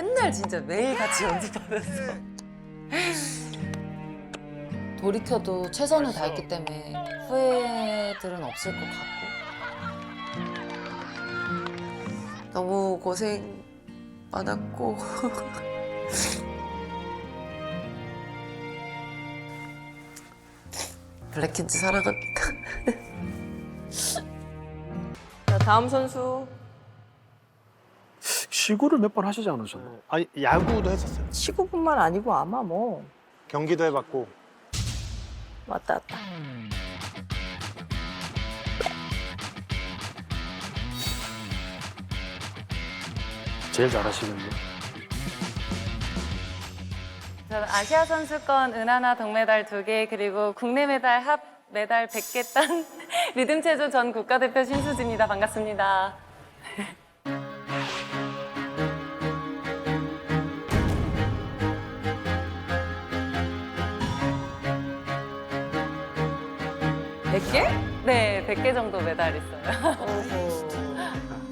맨날 진짜 매일 같이 연습하면서. 돌이켜도 최선을 다했기 때문에 후회들은 없을 것 같고. 너무 고생 많았고. 블랙킨즈 사랑합니다. 자, 다음 선수. 시구를 몇 번 하시지 않으셨나요? 아니 야구도 했었어요. 시구뿐만 아니고 아마 뭐 경기도 해봤고. 왔다 갔다. 제일 잘하시겠네요. 저는 아시아 선수권 은하나 동메달 2개 그리고 국내 메달 합 메달 100개 딴 리듬 체조 전 국가대표 신수지입니다. 반갑습니다. 네, 100개 정도 메달 있어요.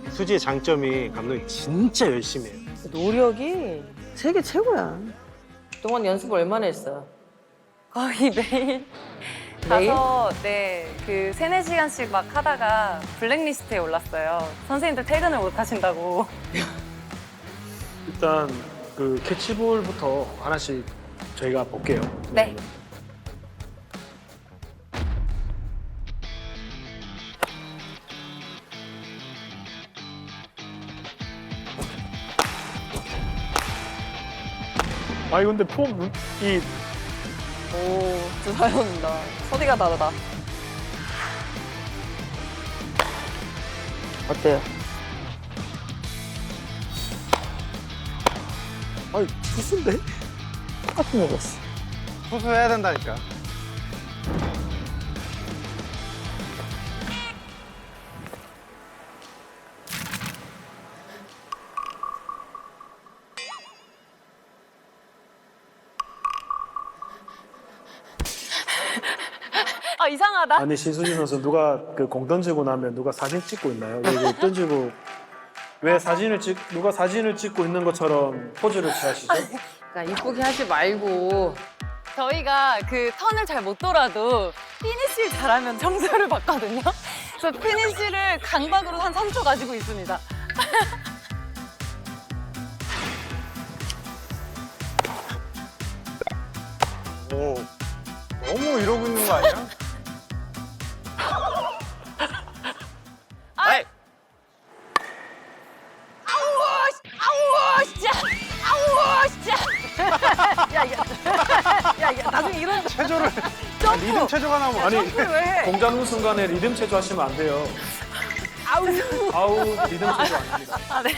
수지의 장점이 감독이 진짜 열심히 해요. 노력이 세계 최고야. 동안 연습 얼마나 했어요? 거의 매일 매일? 가서 그 3-4시간씩 막 하다가 블랙리스트에 올랐어요. 선생님들 퇴근을 못 하신다고. 일단 그 캐치볼부터 하나씩 저희가 볼게요. 네. 아니 근데 폼이 오, 진짜 잘 넣는다. 소리가 다르다. 어때요? 아니 투수인데? 똑같은 얘기였어. 투수해야 된다니까. 아, 이상하다. 아니 신수진 선수 누가 그 공 던지고 나면 누가 사진 찍고 있나요? 왜 던지고 왜 누가 사진을 찍고 있는 것처럼 포즈를 취하시죠? 그러니까 이쁘게 하지 말고. 저희가 그 턴을 잘 못 돌아도 피니쉬를 잘하면 점수를 받거든요. 그래서 피니쉬를 강박으로 한 3초 가지고 있습니다. 오, 너무 이러고 있는 거 아니야? 아이! 아우, 진짜! 아우, 진짜! 야, 나중에 이런 체조를 리듬 체조가 나오면 아니 점프를 왜 해? 공 잡는 순간에 리듬 체조 하시면 안 돼요. 아우 리듬 체조 아닙니다. 아, 네.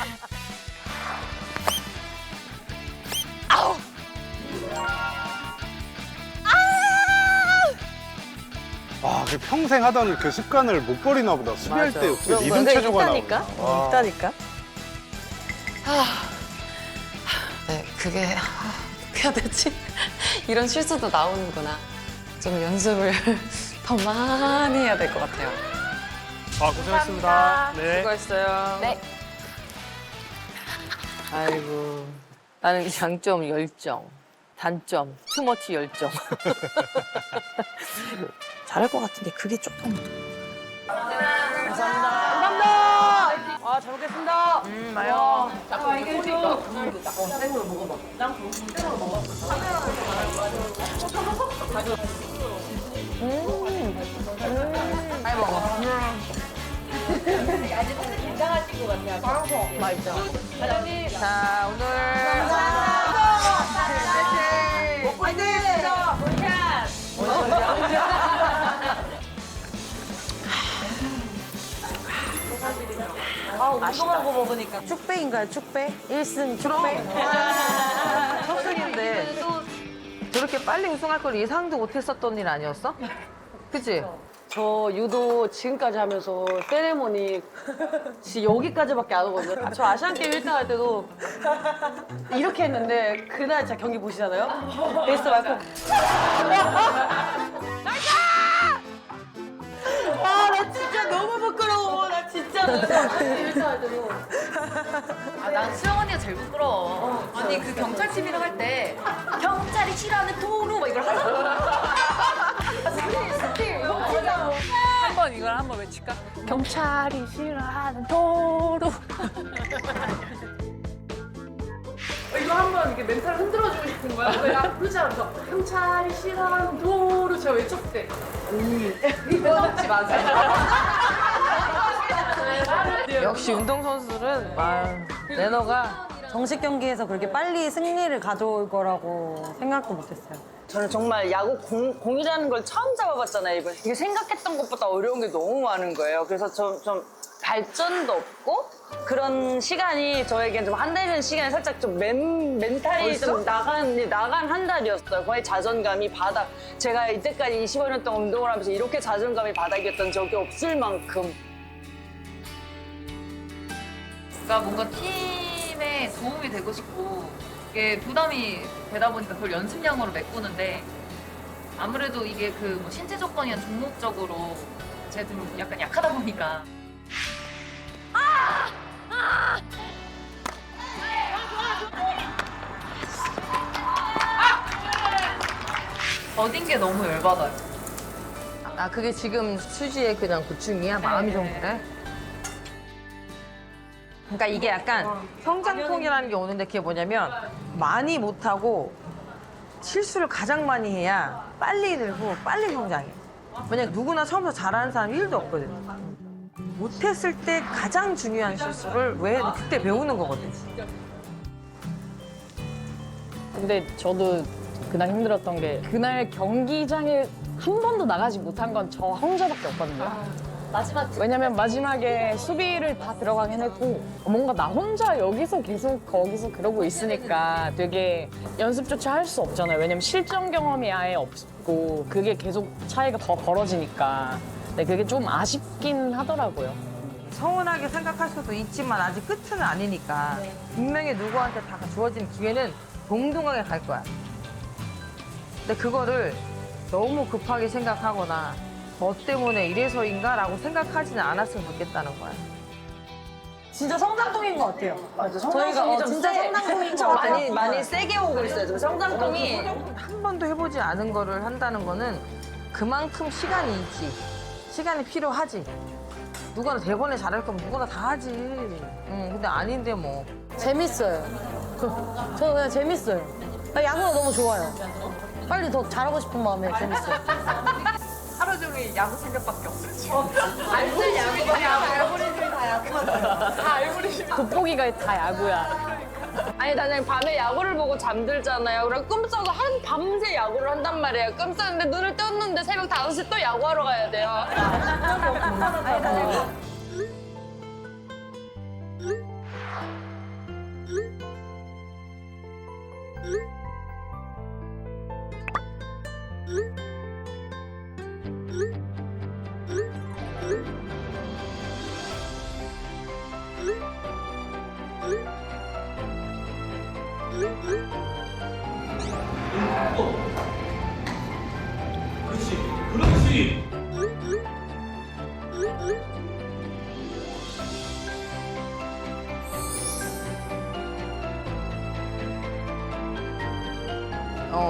와, 그 평생 하던 그 습관을 못 버리나 보다. 수비할 때 어떻게 리듬 체조가 있다니까? 나오나. 있다니까? 네, 그게 어떻게 해야 되지? 이런 실수도 나오는구나. 좀 연습을 더 많이 해야 될 것 같아요. 아 고생했습니다. 네. 수고했어요. 네. 아이고. 나는 장점 열정, 단점 투머치 열정. 잘할 것 같은데 그게 조금. 감사합니다. 아, 잘 먹겠습니다. 마요. 잘 먹어. 맛있죠. 자, 오늘 먹고 있습니다. 운동하고 먹으니까. 축배인가요, 축배? 1승 축배? 첫승인데 저렇게 빨리 우승할 걸 예상도 못했었던 일 아니었어? 그치? 저 유도 지금까지 하면서 세레모니 진짜 여기까지밖에 안 오거든요. 저 아시안게임 1등 할 때도 이렇게 했는데 그날 진짜 경기 보시잖아요? 베이스 말고 나 진짜 너무 부끄러워. 나 진짜 아시안게임 1등 할 때도 난 수영 언니가 제일 부끄러워. 아니 그 경찰팀이랑 할 때 경찰이 싫어하는 도로 막 이걸 하잖아. 한번 이걸 한번 외칠까? 경찰이 싫어하는 도로. 이거 한번 이렇게 멘탈을 흔들어주고 싶은 거야. 내가 그러지 않아서 경찰이 싫어하는 도로 제가 외쳤을 때. 이거 맞아. 역시 운동선수들은 매너가 정식 경기에서 그렇게 빨리 승리를 가져올 거라고 생각도 못했어요. 저는 정말 야구 공이라는 걸 처음 잡아봤잖아요, 이번. 이게 생각했던 것보다 어려운 게 너무 많은 거예요. 그래서 좀 발전도 없고 그런 시간이 저에겐 좀 한 달이라는 시간이 살짝 좀 멘탈이 좀 나간 한 달이었어요. 거의 자존감이 바닥. 제가 이때까지 25년 동안 운동을 하면서 이렇게 자존감이 바닥이었던 적이 없을 만큼. 그러니까 뭔가 팀에 도움이 되고 싶고 이게 부담이 되다 보니까 그걸 연습량으로 메꾸는데 아무래도 이게 그 뭐 신체 조건이나 종목적으로 제가 좀 약간 약하다 보니까 어딘 게 너무 열받아요. 아 그게 지금 수지의 그냥 고충이야? 마음이 좀 그래? 그러니까 이게 약간 성장통이라는 게 오는데 그게 뭐냐면 많이 못하고 실수를 가장 많이 해야 빨리 늘고 빨리 성장해. 왜냐면 누구나 처음부터 잘하는 사람이 1도 없거든. 못했을 때 가장 중요한 실수를 왜 그때 배우는 거거든. 근데 저도 그날 힘들었던 게 그날 경기장에 한 번도 나가지 못한 건 저 혼자밖에 없거든요. 왜냐면 마지막에 수비를 다 들어가긴 했고 뭔가 나 혼자 여기서 계속 거기서 그러고 있으니까 되게 연습조차 할 수 없잖아요. 왜냐면 실전 경험이 아예 없고 그게 계속 차이가 더 벌어지니까. 근데 그게 좀 아쉽긴 하더라고요. 서운하게 생각할 수도 있지만 아직 끝은 아니니까 분명히 누구한테 다 주어진 기회는 동등하게 갈 거야. 근데 그거를 너무 급하게 생각하거나 뭐 때문에 이래서인가? 라고 생각하지는 않았으면 좋겠다는 거야. 진짜 성장통인 것 같아요. 맞아, 저희가 성장통이 좀 진짜 세. 성장통인 것 같아요. 많이 세게 오고 있어요, 지금 성장통이. 한 번도 해보지 않은 거를 한다는 거는 그만큼 시간이 있지. 시간이 필요하지. 누구나 대본에 잘할 거면 누구나 다 하지. 근데 아닌데 뭐. 재밌어요. 저는 그냥 재밌어요. 나 야구가 너무 좋아요. 빨리 더 잘하고 싶은 마음에 재밌어요. 하루 종일 야구 생각밖에 없어. 알고 야구가 다 야구가 돋보기가 다 야구야. 아니, 나는 밤에 야구를 보고 잠들잖아요. 그럼 꿈속에서 밤새 야구를 한단 말이에요. 꿈속인데 눈을 떴는데 새벽 5시 또 야구하러 가야 돼요. 그렇지, 그렇지.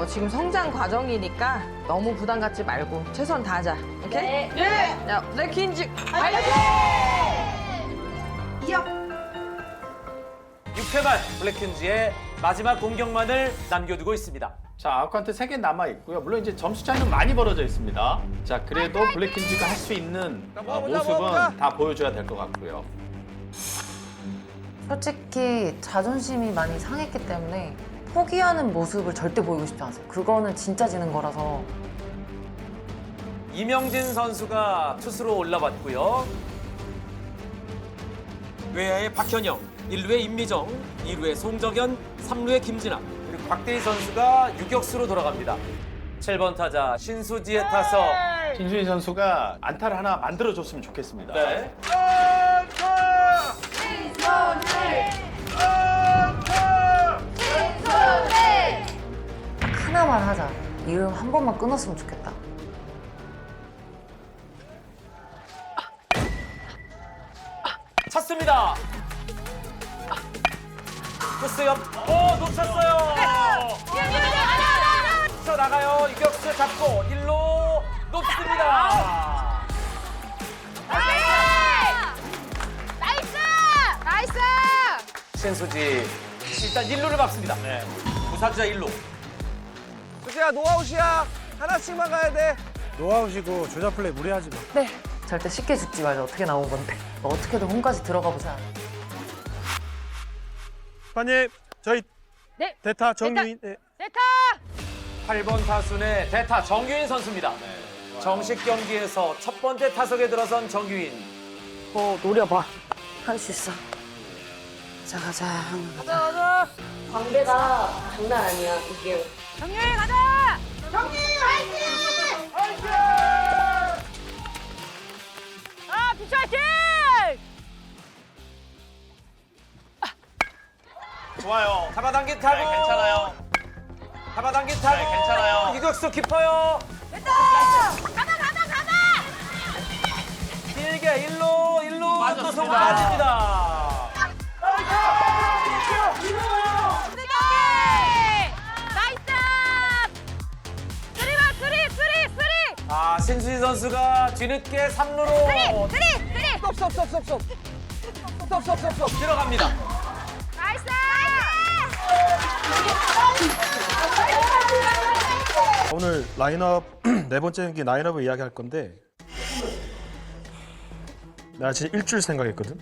지금 성장 과정이니까 너무 부담 갖지 말고 최선 다하자. 오케이? 네. 야, 블랙퀸즈 화이팅! 6회말 블랙퀸즈의 마지막 공격만을 남겨두고 있습니다. 자, 아웃카운트 3개 남아 있고요. 물론 이제 점수 차이는 많이 벌어져 있습니다. 자, 그래도 블랙퀸즈가 할 수 있는 모습은 다 보여줘야 될 것 같고요. 솔직히 자존심이 많이 상했기 때문에 포기하는 모습을 절대 보이고 싶지 않았어요. 그거는 진짜 지는 거라서. 이명진 선수가 투수로 올라왔고요. 외야의 박현영, 1루의 임미정, 2루의 송정현, 3루의 김진아, 그리고 박대희 선수가 유격수로 돌아갑니다. 7번 타자 신수지의 타석. 신수진 선수가 안타를 하나 만들어줬으면 좋겠습니다. 네. 하나만 하자. 이름 한 번만 끊었으면 좋겠다. 찼습니다. 토스 옆. 놓쳤어요. 쳐 나가요. 유격수 잡고 1루 높습니다. 나이스! 신수지 일단 1루를 막습니다. 무사주자 1루. 수지야 노아웃이야. 하나씩만 가야 돼. 노아웃이고 주자 플레이 무리하지 마. 절대 쉽게 죽지 말자. 어떻게 나온 건데. 어떻게든 홈까지 들어가 보자. 판님 저희 네. 대타 정유인. 네. 8번 타순의 대타 정규인 선수입니다. 정식 경기에서 첫 번째 타석에 들어선 정규인. 노려봐. 할 수 있어. 자, 가자. 가자. 광대가 장난 아니야, 이게. 정유희 가자! 아, 비추 화이팅! 좋아요. 잡아당긴 타고. 네, 괜찮아요. 잡아당긴 타고. 네, 괜찮아요. 유격수 깊어요. 됐다! 가자! 길게 1루 또 맞았습니다. 송 빠집니다. 나이스! 신수진 선수가 뒤늦게 3루로 스톱. 들어갑니다. 나이스! 오늘 라인업 네 번째 경기 라인업을 이야기할 건데 내가 진짜 일주일 생각했거든.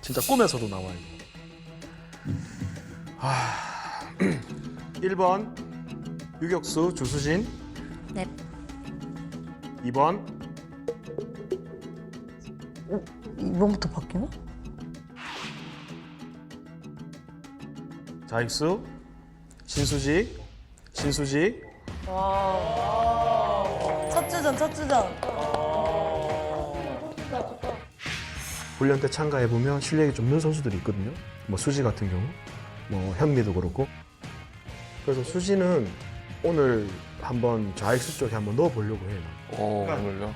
진짜 꿈에서도 나와요. 1번 유격수 주수진. 네. 2번 2번부터 바뀌나? 자익수 신수지. 첫 주전. 훈련 때 참가해보면 실력이 좀 는 선수들이 있거든요. 뭐 수지 같은 경우, 뭐 현미도 그렇고. 그래서 수지는 오늘 한번 좌익수 쪽에 한번 넣어보려고 해요. 오늘요?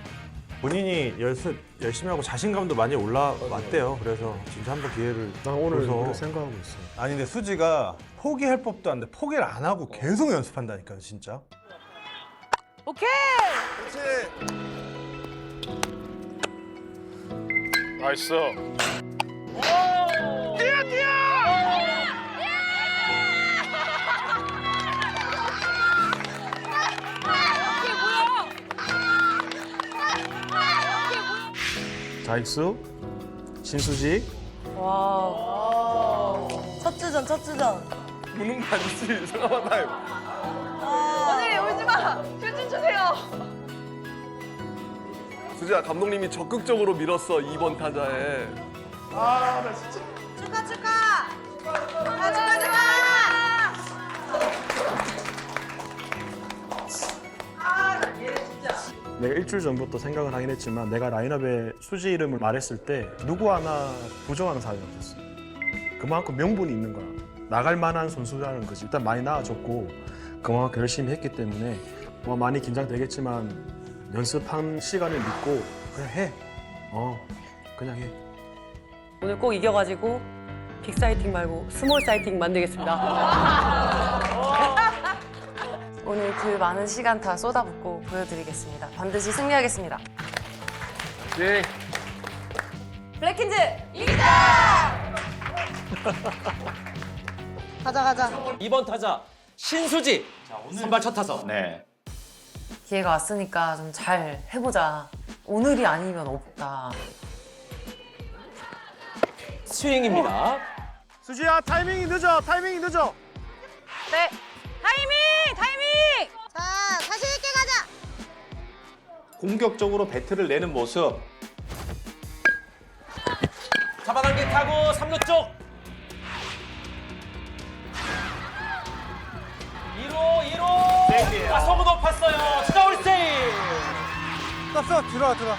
본인이 연습 열심히 하고 자신감도 많이 올라왔대요. 그래서 진짜 한번 기회를 난 오늘 줘서. 그렇게 생각하고 있어. 아니 근데 수지가 포기할 법도 한데 포기를 안 하고 계속 연습한다니까요, 진짜. 오케이! 나이스. 자익수 신수지. 첫 주전. 보는 거 아니지? 잠깐만. 언니, 울지 마! 휴진 주세요! 수지야 감독님이 적극적으로 밀었어 2번 타자에. 축하! 내가 일주일 전부터 생각을 하긴 했지만 내가 라인업에 수지 이름을 말했을 때 누구 하나 부정하는 사람이 없었어. 그만큼 명분이 있는 거야. 나갈 만한 선수라는 거지. 일단 많이 나아졌고 그만큼 열심히 했기 때문에 뭐 많이 긴장되겠지만 연습한 시간을 믿고 그냥 해. 그냥 해. 오늘 꼭 이겨가지고 빅 사이팅 말고 스몰 사이팅 만들겠습니다. 오늘 그 많은 시간 다 쏟아붓고 보여드리겠습니다. 반드시 승리하겠습니다. 네. 블랙킨즈 가자. 2번 타자 신수지. 선발 첫 타석. 네. 기회가 왔으니까 좀 잘 해보자. 오늘이 아니면 없다. 스윙입니다. 수지야 타이밍이 늦어. 네. 타이밍! 자, 자신 있게 가자. 공격적으로 배트를 내는 모습. 잡아당긴 타고 3루 쪽. 2루. 소구 높았어요. 스타울 세이브. 떴어. 들어와.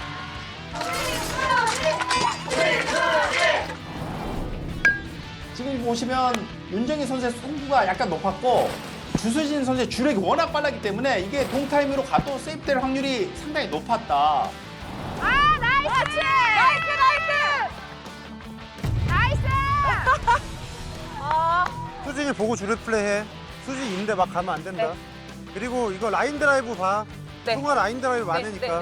지금 보시면 윤정희 선수의 송구가 약간 높았고 주수진 선수의 주력이 워낙 빨랐기 때문에 이게 동타임으로 가도 세이프될 확률이 상당히 높았다. 아, 나이스! 나이스! 수진이 보고 주력 플레이해. 수진 있는데 막 가면 안 된다. 그리고 이거 라인 드라이브 봐. 승화 라인 드라이브 많으니까.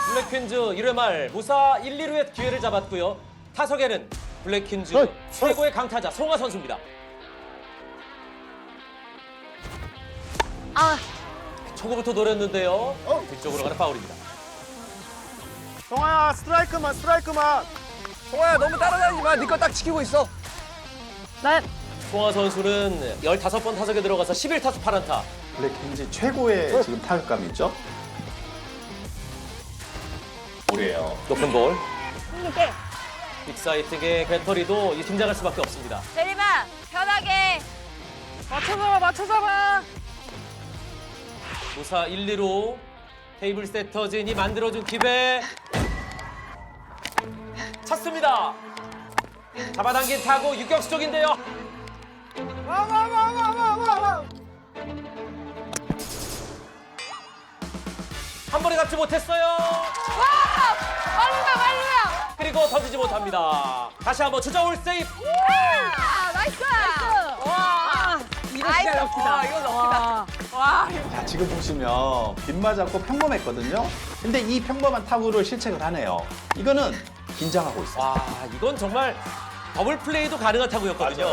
블랙퀸즈 1회 말 무사 1, 2루의 기회를 잡았고요. 타석에는 블랙퀸즈 최고의 강타자 송하 선수입니다. 초구부터 노렸는데요. 뒤쪽으로 가는 파울입니다. 송아야 스트라이크만. 송아야 너무 따라다니지 마. 네 거 딱 지키고 있어. 송하 선수는 15번 타석에 들어가서 11타수 8안타. 블랙퀸즈 최고의 지금 타격감이 있죠? 볼이에요. 높은 볼. 빅사이트의 배터리도 긴장할 수밖에 없습니다. 대리마 편하게. 맞춰잡아. 무사 1, 2루 테이블 세터진이 만들어준 기회 찼습니다. 잡아당긴 타구 유격수 쪽인데요. 한 번에 잡지 못했어요. 말루야. 그리고 던지지 못합니다. 다시 한번 주자올 세이프. 나이스. 이거 진짜 럭키다. 이거 럭키다. 와. 자, 지금 보시면 빗 맞았고 평범했거든요. 근데 이 평범한 타구를 실책을 하네요. 이거는 긴장하고 있어요. 와, 이건 정말 더블 플레이도 가능한 타구였거든요.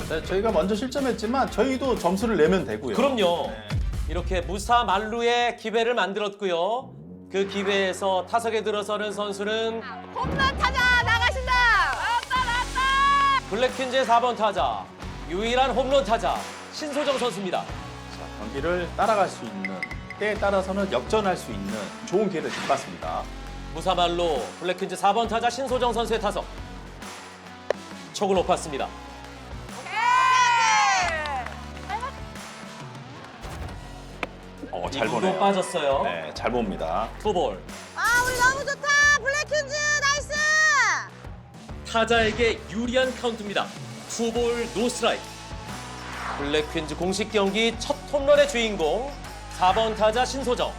네, 저희가 먼저 실점했지만 저희도 점수를 내면 되고요. 그럼요. 네. 이렇게 무사 만루의 기회를 만들었고요. 그 기회에서 타석에 들어서는 선수는 홈런 타자 나가신다. 나왔다. 블랙퀸즈의 4번 타자, 유일한 홈런 타자 신소정 선수입니다. 경기를 따라갈 수 있는, 때에 따라서는 역전할 수 있는 좋은 기회를 뒷받습니다. 무사 만루 블랙퀸즈 4번 타자 신소정 선수의 타석. 초구 높았습니다. 잘 이구도 보네요. 빠졌어요. 네, 잘 봅니다. 투볼. 우리 너무 좋다. 블랙퀸즈 나이스. 타자에게 유리한 카운트입니다. 투볼 노스트라이크. 블랙퀸즈 공식 경기 첫 홈런의 주인공 4번 타자 신소정.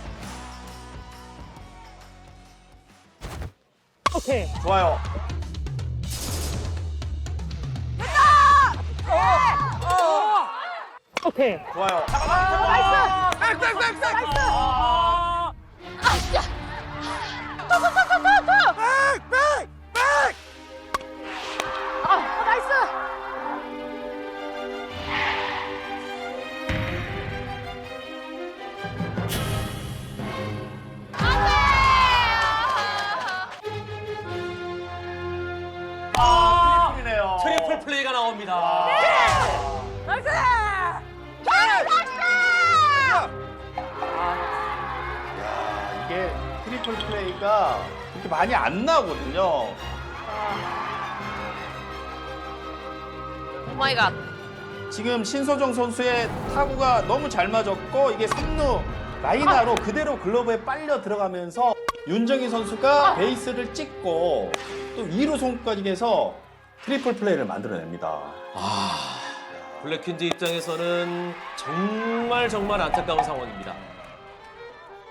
오케이. 좋아요. 오케이. 좋아요. 트리플 플레이가 나옵니다. 이게 트리플 플레이가 그렇게 많이 안 나오거든요. 오 마이 갓. 지금 신소정 선수의 타구가 너무 잘 맞았고 이게 3루 라이나로 그대로 글러브에 빨려 들어가면서 윤정희 선수가 베이스를 찍고 또 2루 송구까지 해서 트리플 플레이를 만들어냅니다. 블랙퀸즈 입장에서는 정말 안타까운 상황입니다.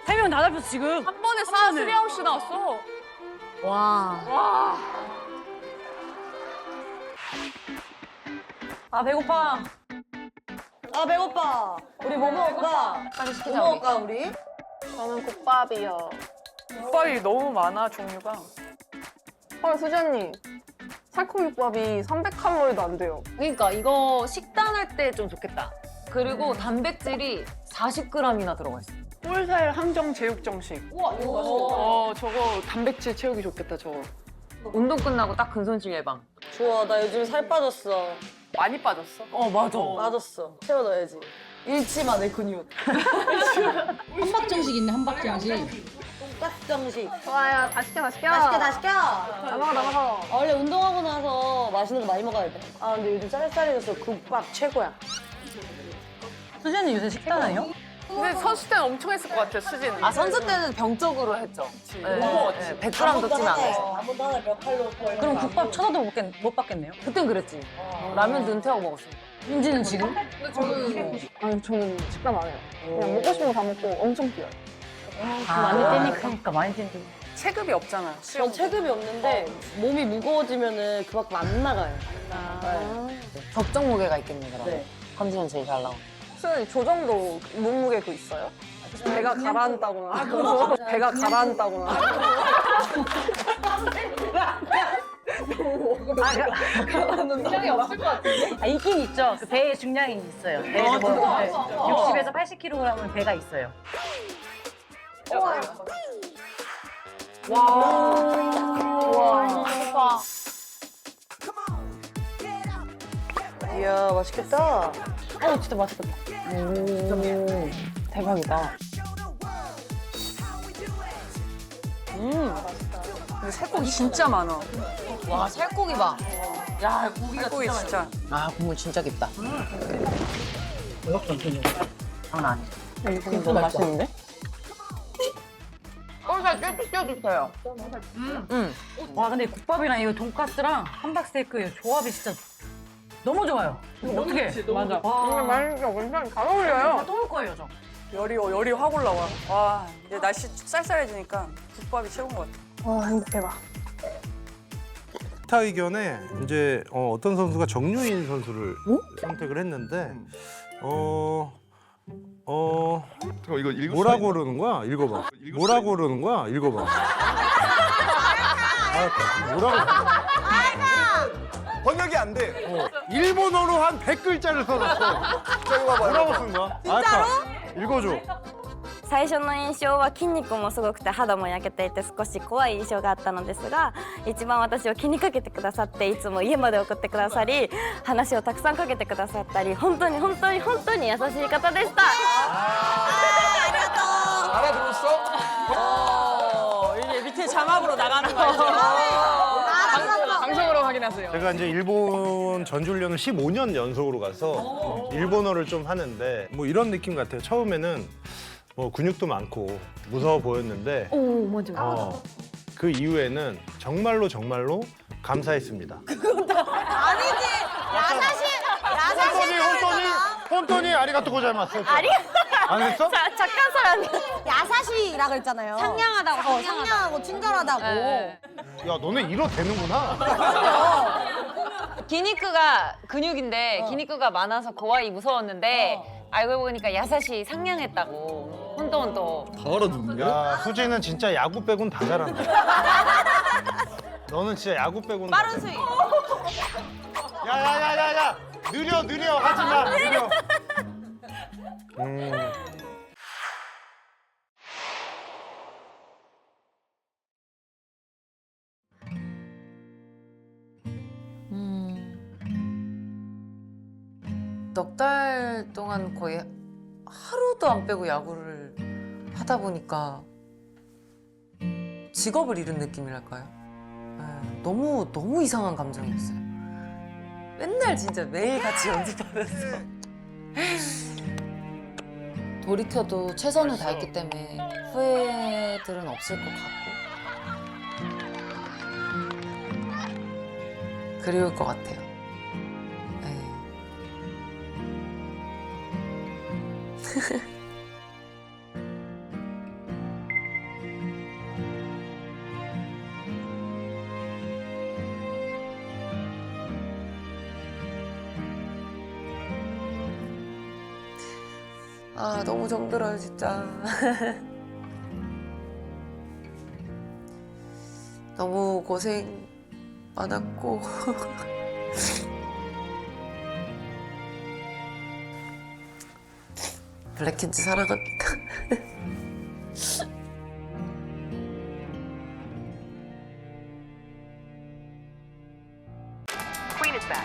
3명 다 잡혔어 지금. 한 번에 쓰리아웃이 나왔어. 와. 배고파. 배고파. 우리 뭐 먹을까? 빨리 시키자. 뭐 먹을까 우리? 저는 국밥이요. 국밥이 너무 많아 종류가. 헐 수지 언니. 살코기국밥이 300칼로리도 안 돼요. 그러니까 이거 식단할 때 좀 좋겠다. 그리고 단백질이 40g이나 들어가 있어. 꿀살 항정 제육정식. 우와 이거 맛있겠다. 저거 단백질 채우기 좋겠다 저거. 운동 끝나고 딱 근손실 예방. 좋아. 나 요즘 살 빠졌어. 많이 빠졌어? 맞아. 빠졌어. 채워 넣어야지. 잃지마 내 근육. 한박정식 있네 한박정식. 돈가스 정식. 좋아요. 다 시켜. 다 시켜. 다 먹어. 원래 운동하고 나서 맛있는 거 많이 먹어야 돼. 근데 요즘 쌀쌀해져서 국밥 최고야. 수진이 요새 식단해요? 근데 선수 때는 엄청 했을 것 같아 수지는. 선수 때는 병적으로 했죠. 네. 못 먹었지. 100g도 찌면 안 됐어. 아무도 하나 몇 칼로. 그럼 국밥 쳐다도 못 받겠네요? 그땐 그랬지. 라면도 은퇴하고 먹었으니까. 민지는 지금? 저는 식단 안 해요. 그냥 먹고 싶은 거 다 먹고 엄청 뛰어요. 많이 뛰니까 많이 뛰니까. 체급이 없잖아요. 전 체급이 없는데 몸이 무거워지면은 그만큼 안 나가요. 적정 무게가 있겠네 그럼. 네. 함수는 제일 잘 나와. 수현이 조정도 몸무게 그 있어요? 배가 가라앉다거나 배가 가라앉다거나 중량이 없을 것 같은데? 아, 있긴 있죠. 그 배에 중량이 있어요. 배에서 뭐 60에서 80kg은 배가 있어요. 와. 이야 맛있겠다. 진짜 맛있겠다. 대박이다. 근데 살코기 진짜 많아. 와 살코기 봐. 야 고기가 살코기 진짜. 아 국물 진짜 깊다. 너무 맛있는데? 살 껴주세요. 와 근데 국밥이랑 이거 돈가스랑 함박스테이크 조합이 진짜 너무 좋아요. 어떻게? 맞아. 와. 근데 맛있어. 괜찮아. 잘 어울려요. 또 올 거예요 저. 열이 확 올라와. 와 이제 날씨 쌀쌀해지니까 국밥이 최고인 것 같아. 와 행복해봐. 스타 의견에 이제 어떤 선수가 정유인 선수를 선택을 했는데 이거 읽을 뭐라고 그러는 거야? 읽어봐. 뭐라고 그러는 거야? 읽어봐. 뭐라고? 번역이 안 돼. 일본어로 한 100글자를 써놨어. 뭐라고 쓴 거야? 진짜로? 읽어줘. 最初の印象は筋肉もすごくて肌も焼けていて少し怖い印象があったのですが一番私を気にかけてくださっていつも家まで送ってくださり話をたくさんかけてくださったり本当に本当に本当に優しい方でした。 알아들었어? 이제 밑에 자막으로 나가는 거 알죠? 방송으로 확인하세요. 제가 이제 일본 전주훈련을 15년 연속으로 가서 일본어를 좀 하는데 뭐 이런 느낌 같아요. 처음에는 뭐 근육도 많고 무서워 보였는데 그 이후에는 정말로 정말로 감사했습니다. 아니지 혼돈이 아리가또 고자이마스. 안 했어? 잠깐 사람이 야사시라 그랬잖아요. 상냥하다고 상냥하고 친절하다고. 야 너네 이러 되는구나. 기니크가 근육인데 기니크가 많아서 고와이 무서웠는데 알고 보니까 야사시 상냥했다고. 혼돈도. 다 알아듣는 야 수지는 진짜 야구 빼곤 다 잘한다. 너는 진짜 야구 빼곤 빠른 스윙. 야야야야야 느려 하지마 느려. 넉 달 동안 거의 하루도 안 빼고 야구를 하다 보니까 직업을 잃은 느낌이랄까요? 너무 이상한 감정이었어요. 맨날 진짜 매일 같이 연습하면서 돌이켜도 최선을 다했기 때문에 후회들은 없을 것 같고 그리울 것 같아요. 아 너무 정들어요 진짜. 너무 고생 많았고 블랙킨즈 사랑합니다. Queen is back.